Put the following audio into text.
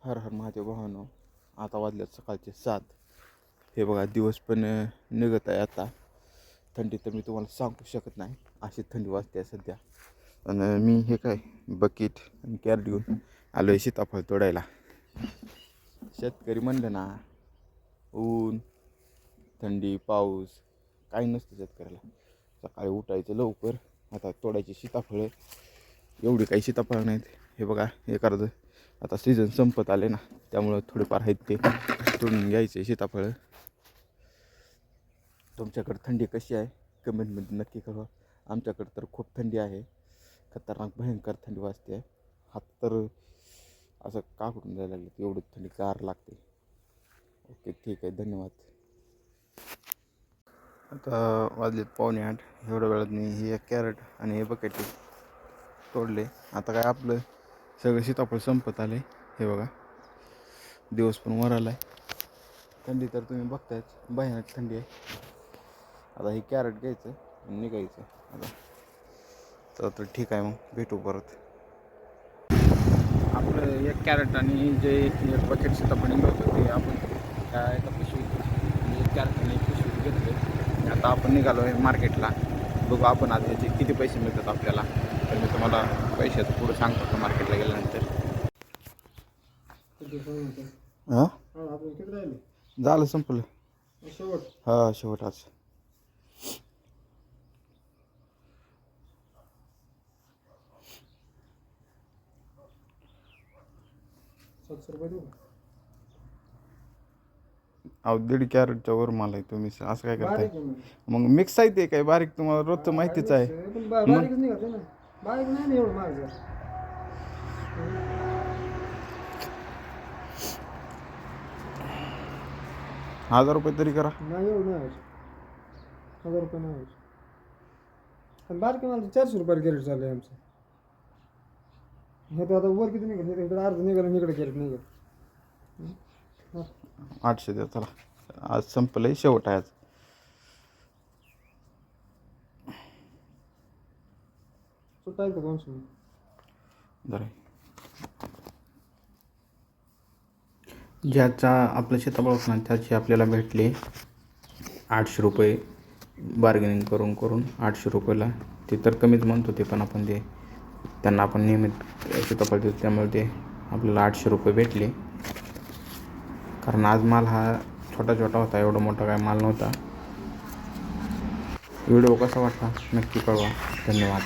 हर हर महादेव भावानो. आता वाजल्यात सकाळचे 7. हे बघा दिवस पण निघत आहे. आता थंडी तर मी तुम्हाला सांगू शकत नाही, अशी थंडी वाजते आहे सध्या. आणि मी हे काय बकेट आणि कॅरेट घेऊन आलो आहे सीताफळ तोडायला. शेतकरी म्हणलं ना, ऊन थंडी पाऊस काही नसतं शेतकऱ्याला. सकाळी उठायचं लवकर, आता तोडायची सीताफळं. एवढी काही सीताफळं नाहीत. हे बघा एक अर्ध आता सीझन संपत आले ना, त्यामुळं थोडेफार आहेत ते तोडून घ्यायचे सीताफळं. तुमच्याकडे थंडी कशी आहे कमेंटमध्ये नक्की कळवा. आमच्याकडे तर खूप थंडी आहे, खतरनाक भयंकर थंडी वाजते आहे. हात तर असं काकडून जायला लागले, एवढी थंडी गार लागते. ओके ठीक आहे, धन्यवाद. आता वाजलेत 7:45. एवढ्या वेळात मी हे कॅरेट आणि हे बकेट तोडले. आता काय आपलं सगळं सीताफळ संपत आले. हे बघा दिवस पण वर आला आहे. थंडी तर तुम्ही बघतायच, भयानक थंडी आहे. आता हे कॅरेट घ्यायचं आणि निघायचं आता. तर ठीक आहे, मग भेटू परत. आपलं एक कॅरेट आणि जे एक बकेट सीताफळ निघलं होतं ते आपण त्या एका पिशवीत एक कॅरेट आणि एक पिशवीत घेतलं. आता आपण निघालो आहे मार्केटला. बघू आपण आज याचे किती पैसे मिळतात आपल्याला. तर मी तुम्हाला पैशाचं पुढं सांगतो मार्केटला गेल्यानंतर. हां झालं, संपलं. हां शेवट आज. अहो 1.5 कॅरेटच्या वर माल आहे. तुम्ही असं काय करताय? मग मिक्स आहे ते काय बारीक, तुम्हाला रोजचं माहितीच आहे. ₹1000 तरी करा. नाही एवढं नाही व्हायचं. ₹1000 नाही व्हायचं. आणि बारके मला ₹400 कॅरेट चालू आहे आमचं. हे तर आता वर किती निघेल, इकडे अर्ध निघाल आणि इकडे कॅरेट निघेल. 800 द्या चला. आज संपलंय, शेवट आहे आज. सुट्टा आहे का 200? बरं, ज्याचा आपलं सीताफळ होतं ना त्याचे आपल्याला भेटले ₹800. बार्गेनिंग करून करून ₹800. ते तर कमीच म्हणत होते, पण आपण ते त्यांना आपण नियमित सीताफळ देतो त्यामुळे ते आपल्याला ₹800 भेटले. कारण आज माल हा छोटा छोटा होता, एवढा मोठा काय माल नव्हता. व्हिडिओ कसा वाटला नक्की कळवा. धन्यवाद.